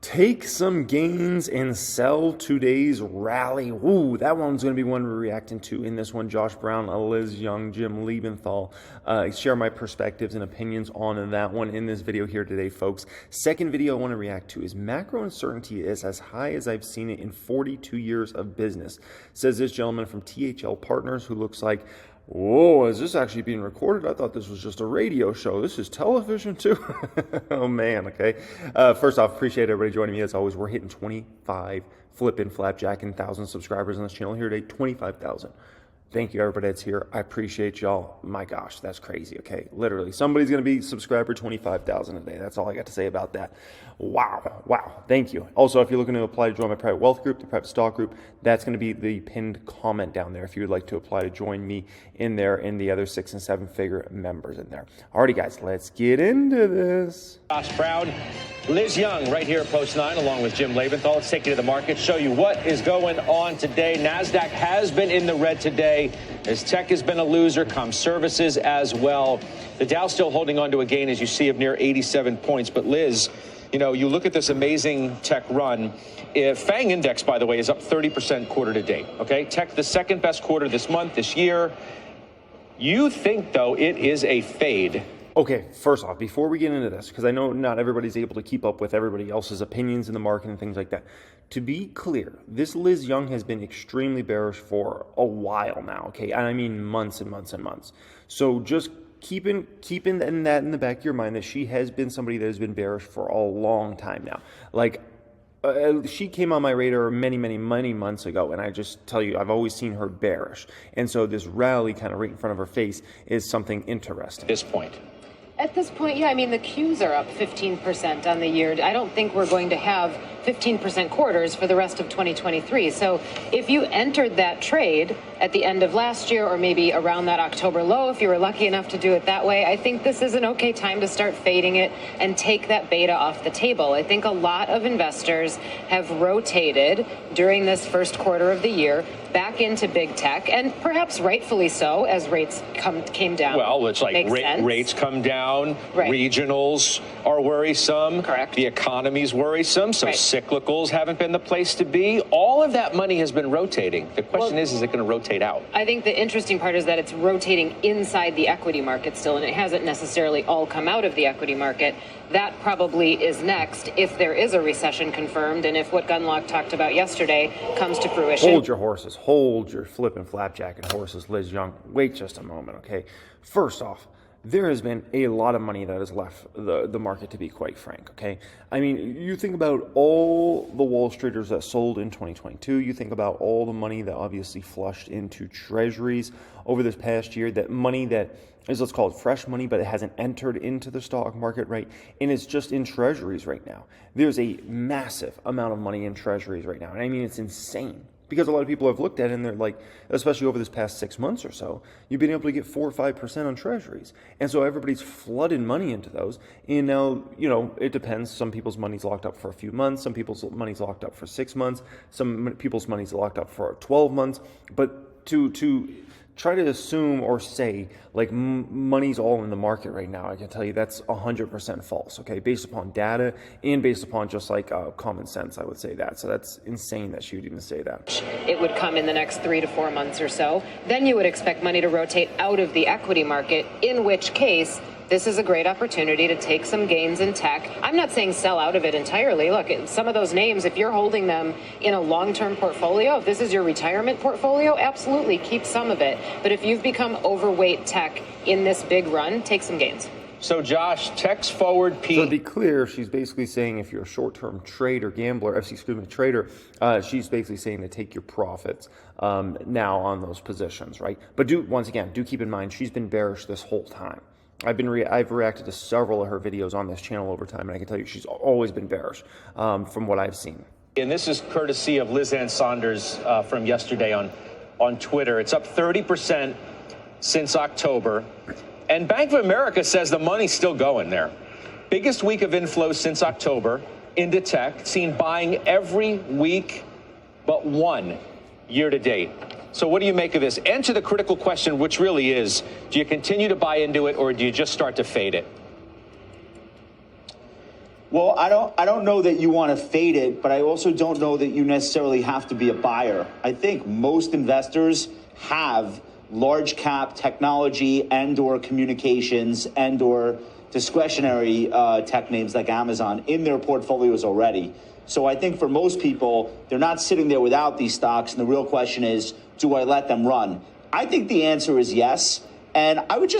Take some gains and sell today's rally. Ooh, that one's going to be one we're reacting to in this one. Josh Brown, Liz Young, Jim Liebenthal. Share my perspectives and opinions on that one in this video here today, folks. Second video I want to react to is macro uncertainty is as high as I've seen it in 42 years of business, says this gentleman from THL Partners who looks like, whoa, is this actually being recorded? I thought this was just a radio show. This is television too? Oh man, okay. First off, appreciate everybody joining me. As always, we're hitting 25 flipping flapjack and 1,000 subscribers on this channel here today. 25,000. Thank you, everybody that's here. I appreciate y'all. My gosh, that's crazy, okay? Literally, somebody's going to be subscriber 25,000 a day. That's all I got to say about that. Wow, wow, thank you. Also, if you're looking to apply to join my private wealth group, the private stock group, that's going to be the pinned comment down there if you would like to apply to join me in there and the other 6- and 7-figure members in there. Alrighty, guys, let's get into this. Josh Brown, Liz Young right here at Post 9 along with Jim Liebenthal. Let's take you to the market, show you what is going on today. NASDAQ has been in the red today as tech has been a loser, services as well. The Dow still holding on to a gain, as you see, of near 87 points. But Liz, you know, you look at this amazing tech run. FANG index, by the way, is up 30% quarter to date. Okay, tech the second best quarter this month, this year. You think, though, it is a fade? Okay, first off, before we get into this, because I know not everybody's able to keep up with everybody else's opinions in the market and things like that. To be clear, this Liz Young has been extremely bearish for a while now, okay? And I mean months and months and months. So just keeping that in the back of your mind that she has been somebody that has been bearish for a long time now. Like, she came on my radar many months ago, and I just tell you, I've always seen her bearish. And so this rally kind of right in front of her face is something interesting. At this point. At this point, yeah, I mean, the Qs are up 15% on the year. I don't think we're going to have 15% quarters for the rest of 2023. So if you entered that trade at the end of last year or maybe around that October low, if you were lucky enough to do it that way, I think this is an okay time to start fading it and take that beta off the table. I think a lot of investors have rotated during this first quarter of the year back into big tech, and perhaps rightfully so, as rates came down. Well, it's like rates come down, right. Regionals are worrisome. Correct. The economy's worrisome, so right. Cyclicals haven't been the place to be. All of that money has been rotating. The question is it going to rotate out? I think the interesting part is that it's rotating inside the equity market still, and it hasn't necessarily all come out of the equity market. That probably is next if there is a recession confirmed and if what Gunlock talked about yesterday comes to fruition. Hold your horses. Hold your flipping flapjack and horses, Liz Young. Wait just a moment, okay? First off, there has been a lot of money that has left the market, to be quite frank, okay? I mean, you think about all the Wall Streeters that sold in 2022. You think about all the money that obviously flushed into treasuries over this past year, that money that is, let's call it fresh money, but it hasn't entered into the stock market, right? And it's just in treasuries right now. There's a massive amount of money in treasuries right now. And I mean, it's insane. Because a lot of people have looked at it and they're like, especially over this past 6 months or so, you've been able to get 4 or 5% on treasuries. And so everybody's flooded money into those. And now, you know, it depends. Some people's money's locked up for a few months. Some people's money's locked up for 6 months. Some people's money's locked up for 12 months. But to try to assume or say like money's all in the market right now, I can tell you that's 100% false, okay? Based upon data and based upon just like common sense, I would say that. So that's insane that she would even say that. It would come in the next 3 to 4 months or so. Then you would expect money to rotate out of the equity market, in which case this is a great opportunity to take some gains in tech. I'm not saying sell out of it entirely. Look, some of those names, if you're holding them in a long-term portfolio, if this is your retirement portfolio, absolutely keep some of it. But if you've become overweight tech in this big run, take some gains. So, Josh, tech's forward peak. So to be clear, she's basically saying if you're a short-term trader, trader, she's basically saying to take your profits now on those positions, right? But once again, do keep in mind, she's been bearish this whole time. I've reacted to several of her videos on this channel over time, and I can tell you she's always been bearish from what I've seen. And this is courtesy of Liz Ann Saunders from yesterday on Twitter. It's up 30% since October. And Bank of America says the money's still going there. Biggest week of inflows since October into tech, seen buying every week but one year to date. So what do you make of this? Answer the critical question, which really is, do you continue to buy into it or do you just start to fade it? Well, I don't know that you want to fade it, but I also don't know that you necessarily have to be a buyer. I think most investors have large cap technology and or communications and or discretionary tech names like Amazon in their portfolios already. So I think for most people, they're not sitting there without these stocks. And the real question is, do I let them run? I think the answer is yes. And I would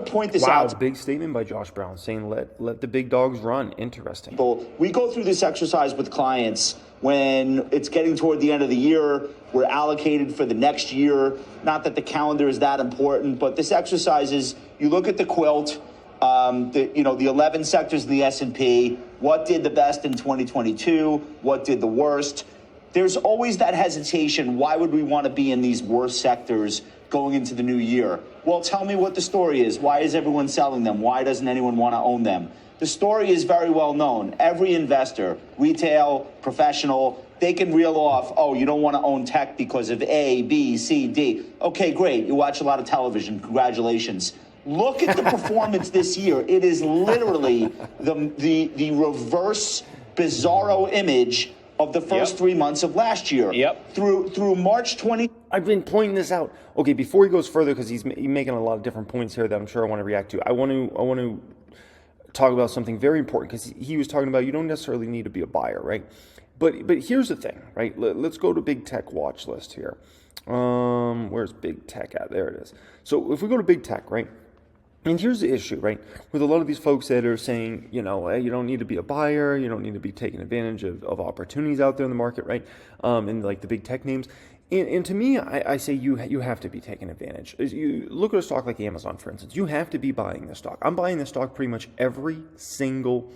point this out. Wow, big statement by Josh Brown saying let the big dogs run. Interesting. We go through this exercise with clients when it's getting toward the end of the year. We're allocated for the next year. Not that the calendar is that important, but this exercise is, you look at the quilt, the 11 sectors in the S&P. What did the best in 2022? What did the worst? There's always that hesitation. Why would we want to be in these worst sectors going into the new year? Well, tell me what the story is. Why is everyone selling them? Why doesn't anyone want to own them? The story is very well known. Every investor, retail, professional, they can reel off, oh, you don't want to own tech because of A, B, C, D. Okay, great. You watch a lot of television. Congratulations. Look at the performance this year. It is literally the reverse bizarro image of the first 3 months of last year. Through March 20. I've been pointing this out. Okay, before he goes further, because he's making a lot of different points here that I'm sure I want to react to. I want to talk about something very important, because he was talking about you don't necessarily need to be a buyer, right? But here's the thing, right? Let's go to big tech watch list here. Where's big tech at? There it is. So if we go to big tech, right? And here's the issue, right? With a lot of these folks that are saying, you don't need to be a buyer, you don't need to be taking advantage of opportunities out there in the market, right? And like the big tech names. And to me, I say you have to be taking advantage. You look at a stock like Amazon, for instance. You have to be buying this stock. I'm buying this stock pretty much every single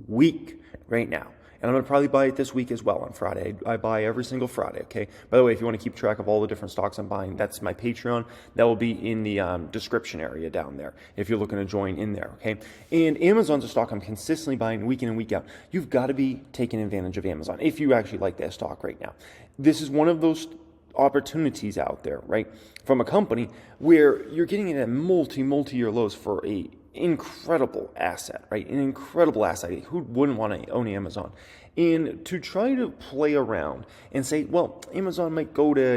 week right now. And I'm going to probably buy it this week as well on Friday. I buy every single Friday, okay? By the way, if you want to keep track of all the different stocks I'm buying, that's my Patreon. That will be in the description area down there if you're looking to join in there, okay? And Amazon's a stock I'm consistently buying week in and week out. You've got to be taking advantage of Amazon if you actually like that stock right now. This is one of those opportunities out there, right, from a company where you're getting it at multi-year lows for a incredible asset, right? An incredible asset. Who wouldn't want to own Amazon? And to try to play around and say, well, Amazon might go to,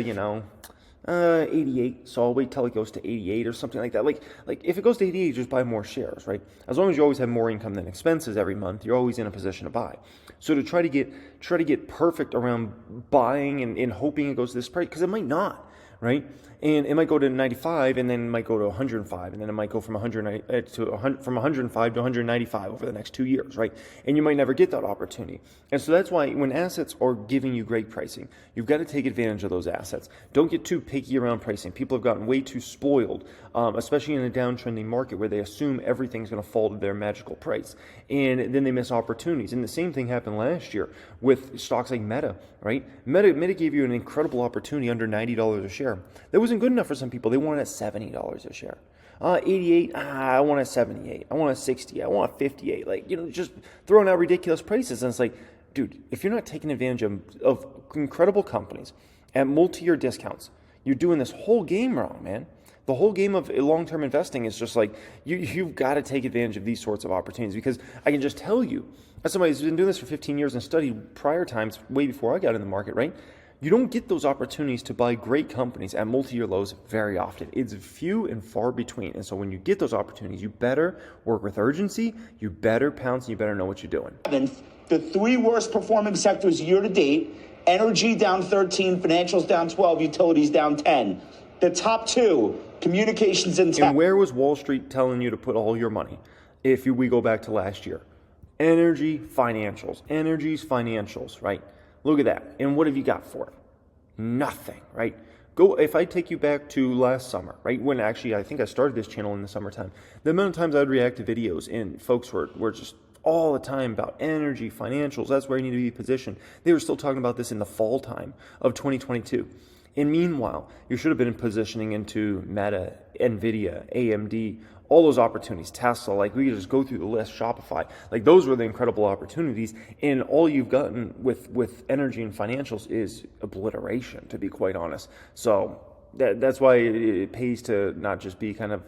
88, so I'll wait till it goes to 88 or something like that. Like if it goes to 88, just buy more shares, right? As long as you always have more income than expenses every month, you're always in a position to buy. So to try to get perfect around buying and hoping it goes to this price, because it might not, right? And it might go to 95, and then it might go to 105, and then it might go from 105 to 195 over the next 2 years, right? And you might never get that opportunity. And so that's why when assets are giving you great pricing, you've got to take advantage of those assets. Don't get too picky around pricing. People have gotten way too spoiled, especially in a downtrending market where they assume everything's going to fall to their magical price, and then they miss opportunities. And the same thing happened last year with stocks like Meta, right? Meta gave you an incredible opportunity under $90 a share. That wasn't good enough for some people. They wanted at $70 a share. 88, I want at 78. I want at 60. I want at 58. Just throwing out ridiculous prices. And it's like, dude, if you're not taking advantage of incredible companies at multi-year discounts, you're doing this whole game wrong, man. The whole game of long-term investing is just like, you've got to take advantage of these sorts of opportunities, because I can just tell you, as somebody who's been doing this for 15 years and studied prior times way before I got in the market, right? You don't get those opportunities to buy great companies at multi-year lows very often. It's few and far between. And so when you get those opportunities, you better work with urgency, you better pounce, and you better know what you're doing. The three worst performing sectors year to date: energy down 13, financials down 12, utilities down 10. The top two, communications and tech. And where was Wall Street telling you to put all your money if we go back to last year? Energy, financials. Energy's financials, right? Look at that. And what have you got for it? Nothing, right? If I take you back to last summer, right? When actually I think I started this channel in the summertime. The amount of times I would react to videos and folks were just all the time about energy, financials. That's where you need to be positioned. They were still talking about this in the fall time of 2022. And meanwhile, you should have been positioning into Meta, Nvidia, AMD, all those opportunities, Tesla. Like, we could just go through the list, Shopify. Like, those were the incredible opportunities. And all you've gotten with energy and financials is obliteration, to be quite honest. So that's why it pays to not just be kind of,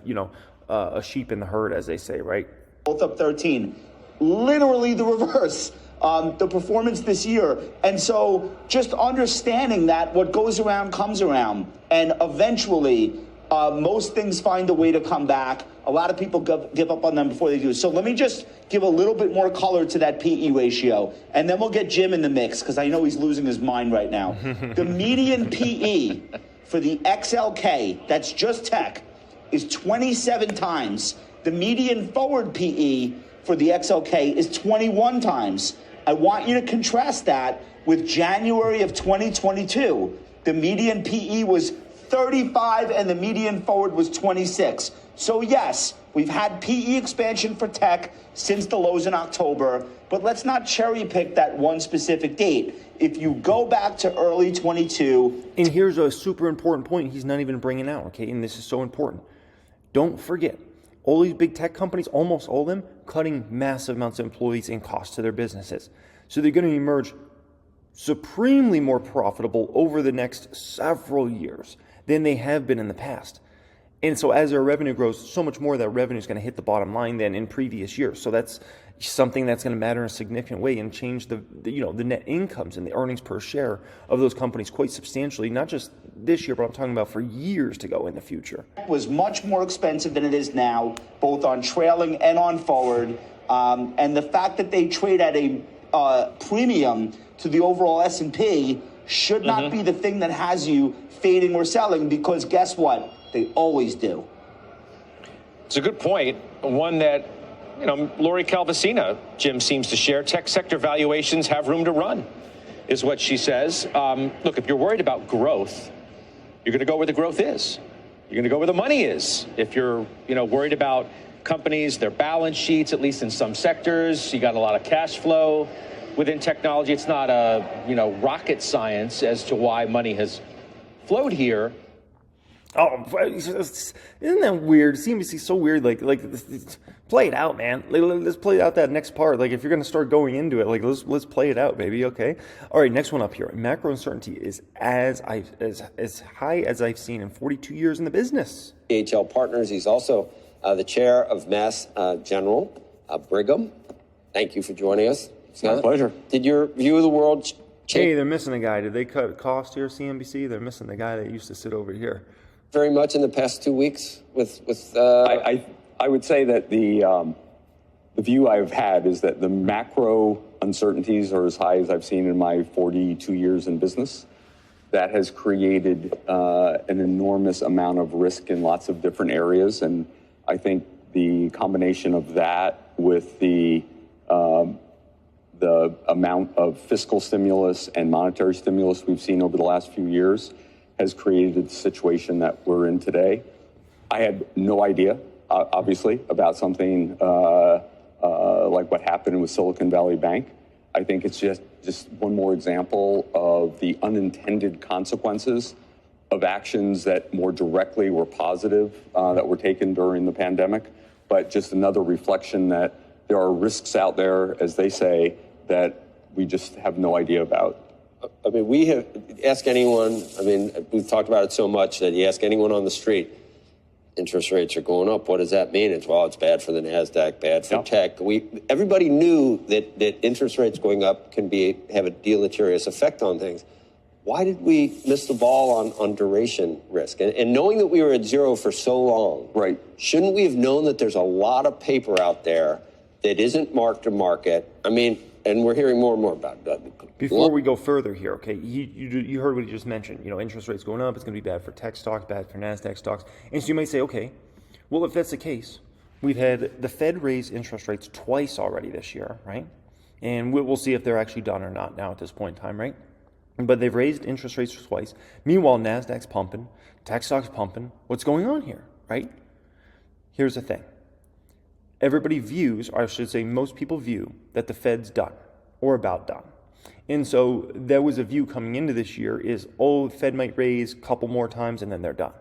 a sheep in the herd, as they say, right? Both up 13. literally the reverse. The performance this year. And so just understanding that what goes around comes around, and eventually most things find a way to come back. A lot of people give up on them before they do. So let me just give a little bit more color to that PE ratio, and then we'll get Jim in the mix because I know he's losing his mind right now. The median PE for the XLK, that's just tech, is 27 times. The median forward PE for the XLK is 21 times. I want you to contrast that with January of 2022. The median PE was 35 and the median forward was 26. So yes, we've had PE expansion for tech since the lows in October, but let's not cherry pick that one specific date. If you go back to early 22. And here's a super important point he's not even bringing out, okay? And this is so important. Don't forget, all these big tech companies, almost all of them, cutting massive amounts of employees and costs to their businesses. So they're going to emerge supremely more profitable over the next several years than they have been in the past. And so as their revenue grows, so much more of that revenue is going to hit the bottom line than in previous years. So that's something that's going to matter in a significant way and change the net incomes and the earnings per share of those companies quite substantially, not just this year, but I'm talking about for years to go in the future. It was much more expensive than it is now, both on trailing and on forward. And the fact that they trade at a premium to the overall S&P should not be the thing that has you fading or selling, because guess what? They always do. It's a good point. One that, Lori Calvasina, Jim, seems to share. Tech sector valuations have room to run, is what she says. Look, if you're worried about growth, you're going to go where the growth is. You're going to go where the money is. If you're, worried about companies, their balance sheets, at least in some sectors, you got a lot of cash flow within technology. It's not a, rocket science as to why money has flowed here. Oh, isn't that weird? CNBC is so weird. Like, play it out, man. Let's play out that next part. Like, if you're going to start going into it, let's play it out, baby. Okay. All right. Next one up here. Macro uncertainty is as high as I've seen in 42 years in the business. HL Partners. He's also the chair of Mass General Brigham. Thank you for joining us. It's my pleasure. Did your view of the world change? Hey, they're missing a guy. Did they cut cost here, CNBC? They're missing the guy that used to sit over here. Very much in the past 2 weeks with I would say that the view I've had is that the macro uncertainties are as high as I've seen in my 42 years in business. That has created an enormous amount of risk in lots of different areas, and I think the combination of that with the amount of fiscal stimulus and monetary stimulus we've seen over the last few years has created the situation that we're in today. I had no idea, obviously, about something like what happened with Silicon Valley Bank. I think it's just one more example of the unintended consequences of actions that more directly were positive that were taken during the pandemic, but just another reflection that there are risks out there, as they say, that we just have no idea about. I mean, ask anyone, we've talked about it so much that you ask anyone on the street, interest rates are going up. What does that mean? It's bad for the NASDAQ, bad for tech. Everybody knew that interest rates going up can have a deleterious effect on things. Why did we miss the ball on duration risk? And knowing that we were at zero for so long, right? Shouldn't we have known that there's a lot of paper out there that isn't marked to market? And we're hearing more and more about that. Before we go further here, okay, you heard what he just mentioned. Interest rates going up, it's going to be bad for tech stocks, bad for NASDAQ stocks. And so you might say, okay, well, if that's the case, we've had the Fed raise interest rates twice already this year, right? And we'll see if they're actually done or not now at this point in time, right? But they've raised interest rates twice. Meanwhile, NASDAQ's pumping, tech stocks pumping. What's going on here, right? Here's the thing. Everybody views, or I should say most people view, that the Fed's done or about done. And so there was a view coming into this year is, the Fed might raise a couple more times and then they're done.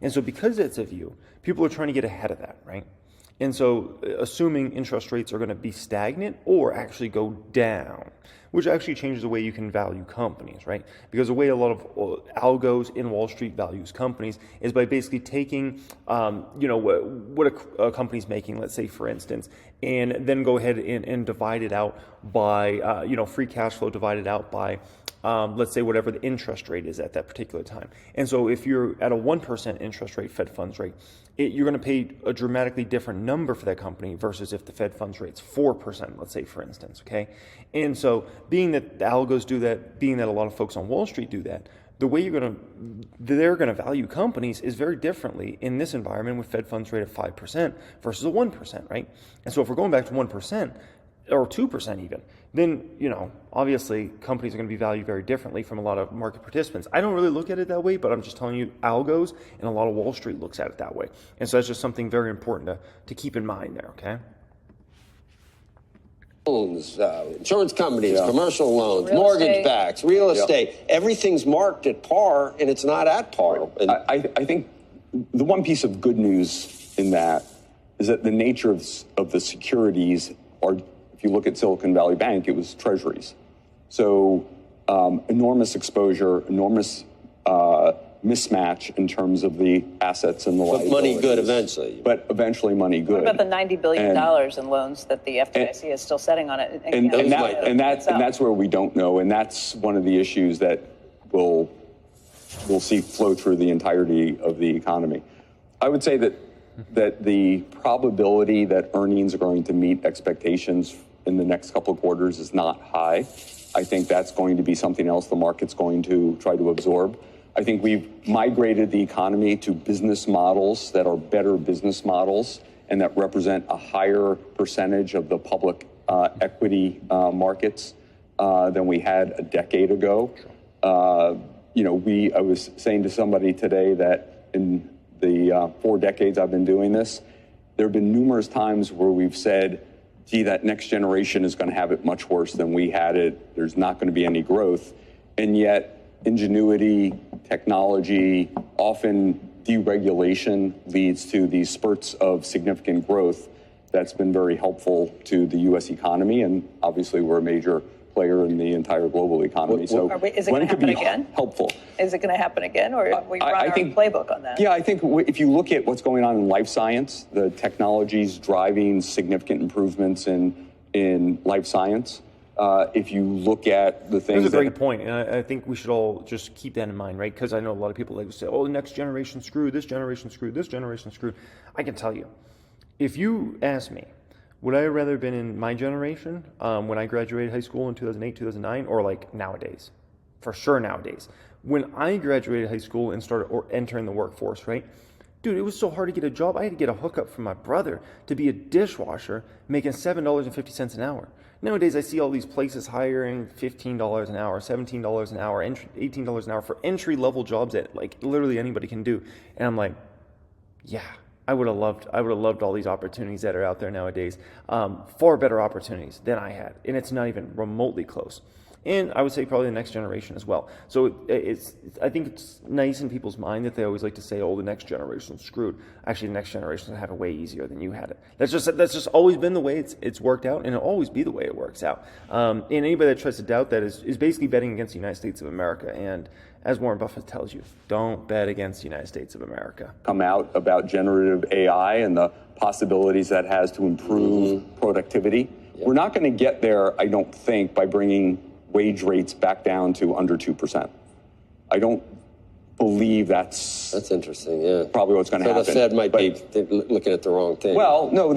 And so because it's a view, people are trying to get ahead of that, right? And so assuming interest rates are going to be stagnant or actually go down, which actually changes the way you can value companies, right? Because the way a lot of algos in Wall Street values companies is by basically taking, what a company's making, let's say, for instance, and then go ahead and divide it out by, free cash flow divided out by, let's say, whatever the interest rate is at that particular time. And so if you're at a 1% interest rate, Fed funds rate, you're going to pay a dramatically different number for that company versus if the Fed funds rate's 4%, let's say, for instance, okay? And so being that the algos do that, being that a lot of folks on Wall Street do that, the way they're going to value companies is very differently in this environment with Fed funds rate of 5% versus a 1%, right? And so if we're going back to 1%, or 2% even, then, obviously companies are going to be valued very differently from a lot of market participants. I don't really look at it that way, but I'm just telling you algos and a lot of Wall Street looks at it that way. And so that's just something very important to keep in mind there, okay? Loans, insurance companies, commercial loans, mortgage backs, real estate, everything's marked at par and it's not at par. And I think the one piece of good news in that is that the nature of the securities are, if you look at Silicon Valley Bank, it was treasuries. So enormous exposure, enormous mismatch in terms of the assets and the liabilities. But money good eventually. But eventually money good. What about the $90 billion in loans that the FDIC is still setting on it? And that's where we don't know. And that's one of the issues that we'll see flow through the entirety of the economy. I would say that the probability that earnings are going to meet expectations in the next couple of quarters is not high. I think that's going to be something else the market's going to try to absorb. I think we've migrated the economy to business models that are better business models and that represent a higher percentage of the public equity markets than we had a decade ago. I was saying to somebody today that in the 4 decades I've been doing this, there have been numerous times where we've said, gee, that next generation is going to have it much worse than we had it. There's not going to be any growth. And yet ingenuity, technology, often deregulation leads to these spurts of significant growth that's been very helpful to the U.S. economy. And obviously we're a major player in the entire global economy. Is it going to happen again? Helpful. Is it going to happen again, or have we run our playbook on that? Yeah, I think if you look at what's going on in life science, the technology's driving significant improvements in life science. If you look at the things, that's a great point, and I think we should all just keep that in mind, right? Because I know a lot of people like to say, "Oh, the next generation screwed, this generation screwed, this generation screwed." I can tell you, if you ask me, would I have rather been in my generation when I graduated high school in 2008, 2009, or like nowadays? For sure nowadays. When I graduated high school and started entering the workforce, right? Dude, it was so hard to get a job. I had to get a hookup from my brother to be a dishwasher making $7.50 an hour. Nowadays, I see all these places hiring $15 an hour, $17 an hour, $18 an hour for entry-level jobs that like literally anybody can do. And I'm like, yeah. I would have loved all these opportunities that are out there nowadays. Far better opportunities than I had, and it's not even remotely close. And I would say probably the next generation as well. So I think it's nice in people's mind that they always like to say, "Oh, the next generation's screwed." Actually, the next generation will have it way easier than you had it. That's just always been the way it's worked out, and it'll always be the way it works out. And anybody that tries to doubt that is basically betting against the United States of America. And as Warren Buffett tells you, don't bet against the United States of America. Come out about generative AI and the possibilities that has to improve productivity. Yep. We're not going to get there, I don't think, by bringing wage rates back down to under 2%. I don't believe that's interesting, yeah. Probably what's going to happen. So the Fed might be looking at the wrong thing. Well, no,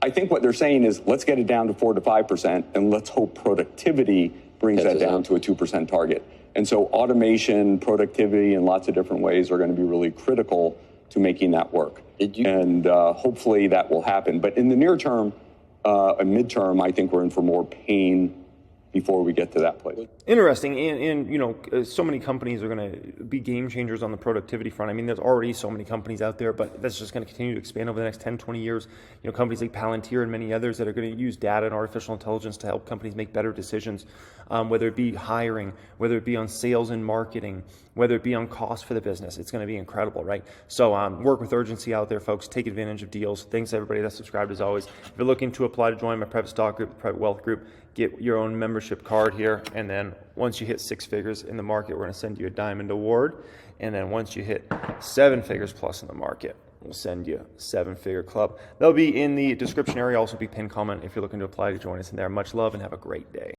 I think what they're saying is let's get it down to 4 to 5%, and let's hope productivity brings that down to a 2% target. And so automation, productivity, in lots of different ways are going to be really critical to making that work. And hopefully that will happen. But in the near term and midterm, I think we're in for more pain before we get to that place. Interesting, and you know, so many companies are going to be game changers on the productivity front. I mean, there's already so many companies out there, but that's just going to continue to expand over the next 10, 20 years. You know, companies like Palantir and many others that are going to use data and artificial intelligence to help companies make better decisions, whether it be hiring, whether it be on sales and marketing, whether it be on cost for the business. It's going to be incredible, right? So work with urgency out there, folks. Take advantage of deals. Thanks to everybody that's subscribed as always. If you're looking to apply to join my private stock group, private wealth group, get your own membership card here, and then once you hit 6 figures in the market, we're going to send you a diamond award, and then once you hit 7 figures plus in the market, we'll send you a 7-figure club. That'll be in the description area, also be pinned comment if you're looking to apply to join us in there. Much love and have a great day.